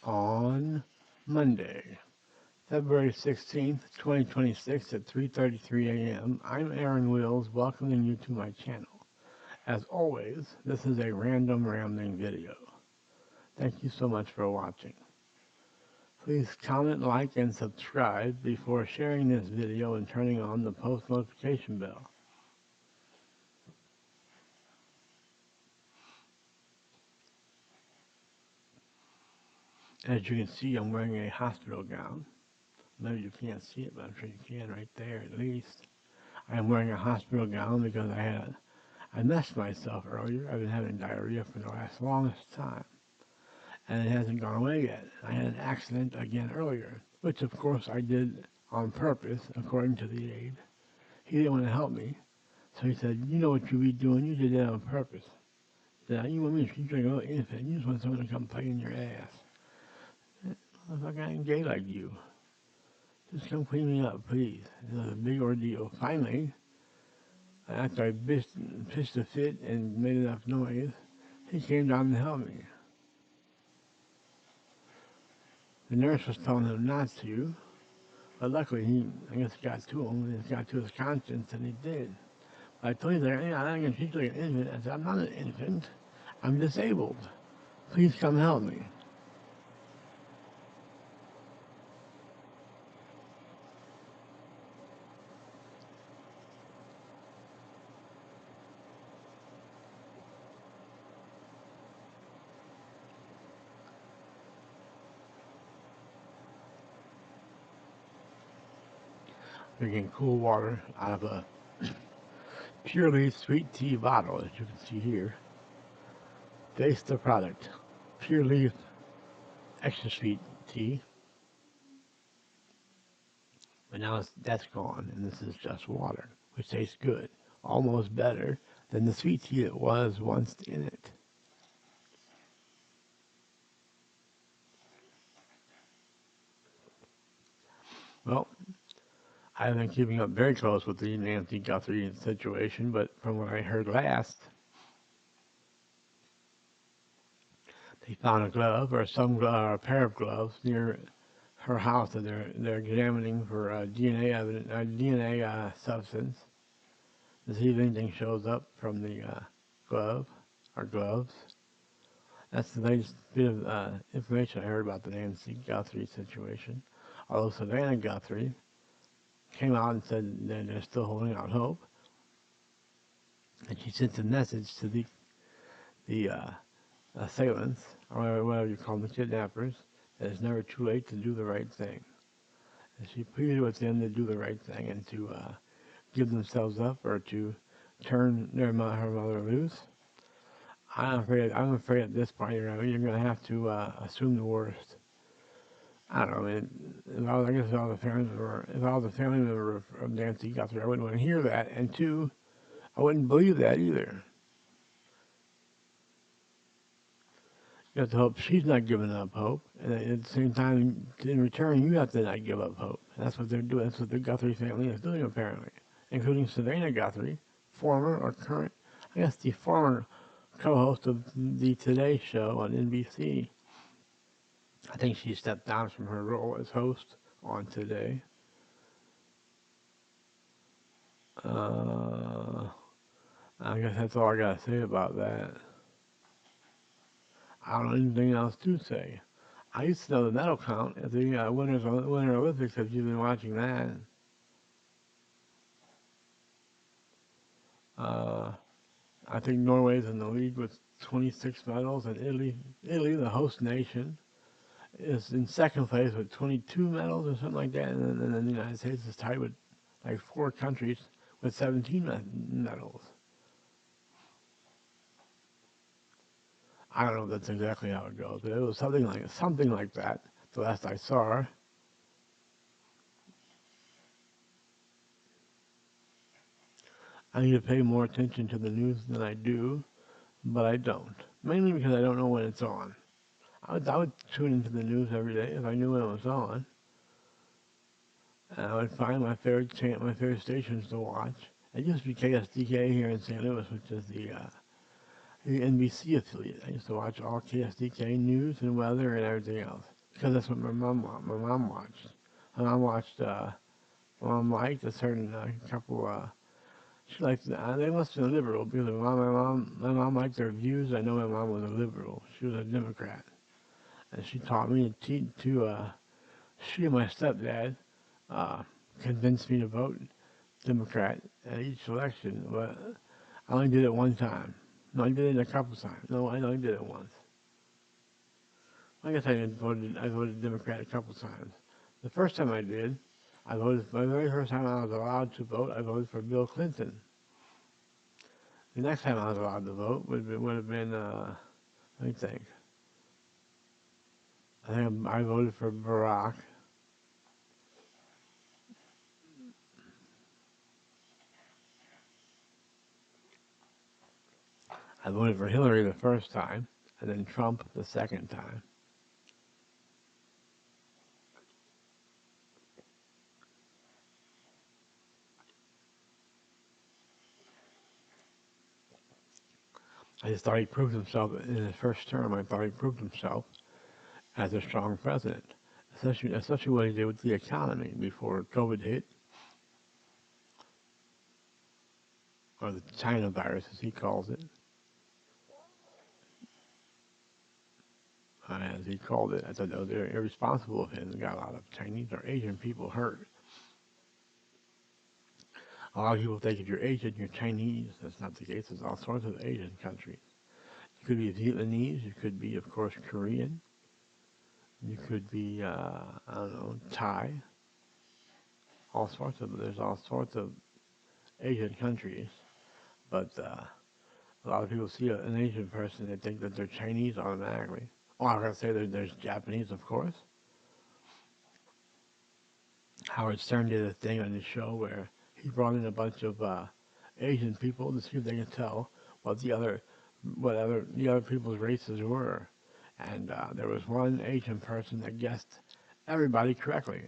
on Monday, February 16th, 2026 at 3:33 a.m. I'm Aaron Wills, welcoming you to my channel. As always, this is a random rambling video. Thank you so much for watching. Please comment, like, and subscribe before sharing this video and turning on the post notification bell. As you can see, I'm wearing a hospital gown. Maybe you can't see it, but I'm sure you can right there at least. I am wearing a hospital gown because I messed myself earlier. I've been having diarrhea for the longest time, and it hasn't gone away yet. I had an accident again earlier, which of course I did on purpose, according to the aide. He didn't want to help me, so he said, "You know what you be doing? You did that on purpose." He said, "You want me to treat you like a little infant? You just want someone to come play in your ass. Motherfucker, I ain't gay like you. Just come clean me up, please." It was a big ordeal. Finally, after I pitched a fit and made enough noise, he came down to help me. The nurse was telling him not to, but luckily I guess, got to him, and it got to his conscience, and he did. But I told you that, I'm not going to treat you like an infant. I said, "I'm not an infant. I'm disabled. Please come help me." Drinking cool water out of a Pure Leaf sweet tea bottle, as you can see here. Taste the product. Pure Leaf extra sweet tea. But now that's gone, and this is just water, which tastes good. Almost better than the sweet tea that was once in it. Well, I've been keeping up very close with the Nancy Guthrie situation, but from what I heard last, they found a glove or a pair of gloves near her house that they're examining for DNA evidence, DNA substance, to see if anything shows up from the glove or gloves. That's the latest bit of information I heard about the Nancy Guthrie situation. Although Savannah Guthrie came out and said that they're still holding out hope, and she sent a message to the assailants, or whatever you call them, the kidnappers, that it's never too late to do the right thing. And she pleaded with them to do the right thing and to give themselves up or to turn her mother loose. I'm afraid at this point you're going to have to assume the worst. I don't know. I mean, I guess if I was a family member of Nancy Guthrie, I wouldn't want to hear that. And two, I wouldn't believe that either. You have to hope she's not giving up hope, and at the same time, in return, you have to not give up hope. And that's what they're doing. That's what the Guthrie family is doing, apparently, including Savannah Guthrie, former or current, I guess the former co-host of the Today Show on NBC. I think she stepped down from her role as host on Today. I guess that's all I gotta say about that. I don't know anything else to say. I used to know the medal count at the Winter Olympics, if you've been watching that. Uh, I think Norway's in the lead with 26 medals, and Italy, the host nation, is in second place with 22 medals or something like that, and then the United States is tied with like 4 countries with 17 medals. I don't know if that's exactly how it goes, but it was something like that. The last I saw. I need to pay more attention to the news than I do, but I don't. Mainly because I don't know when it's on. I would tune into the news every day if I knew when it was on. And I would find my favorite stations to watch. It used to be KSDK here in St. Louis, which is the the NBC affiliate. I used to watch all KSDK news and weather and everything else because that's what my mom watched. My mom watched. My mom liked a certain couple. She liked. They must have been liberal because my mom liked their views. I know my mom was a liberal. She was a Democrat, and she taught me to. She and my stepdad uh, convinced me to vote Democrat at each election, but I only did it one time. No, I did it a couple times. No, I only did it once. I guess I voted Democrat a couple times. The first time I did, I voted, the very first time I was allowed to vote, I voted for Bill Clinton. The next time I was allowed to vote would have been, let me think. I think I voted for Barack. I voted for Hillary the first time, and then Trump the second time. I just thought he proved himself in his first term. I thought he proved himself as a strong president, especially what he did with the economy before COVID hit, or the China virus, as he calls it. As he called it, I thought that was very irresponsible of him. It got a lot of Chinese or Asian people hurt. A lot of people think if you're Asian, you're Chinese. That's not the case. There's all sorts of Asian countries. You could be Vietnamese. You could be, of course, Korean. You could be, I don't know, Thai. There's all sorts of Asian countries. But a lot of people see an Asian person, they think that they're Chinese automatically. Oh, I gotta say there's Japanese, of course. Howard Stern did a thing on his show where he brought in a bunch of Asian people to see if they could tell what the other people's races were. And there was one Asian person that guessed everybody correctly.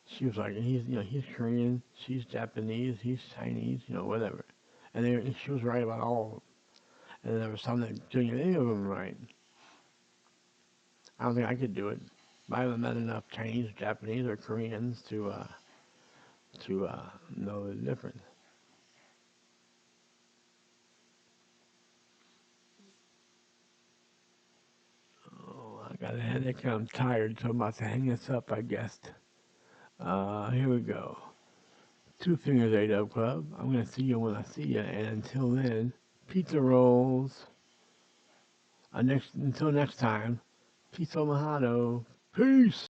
She was like, he's Korean, she's Japanese, he's Chinese, whatever. And she was right about all of them. And there was some that didn't get any of them right. I don't think I could do it. I haven't met enough Chinese, Japanese, or Koreans to know the difference. Oh, I got a headache and I'm tired, so I'm about to hang this up, I guess. Here we go. Two Fingers A-Dub Club. I'm going to see you when I see you, and until then, pizza rolls. Until next time, peace, Mahado. Peace!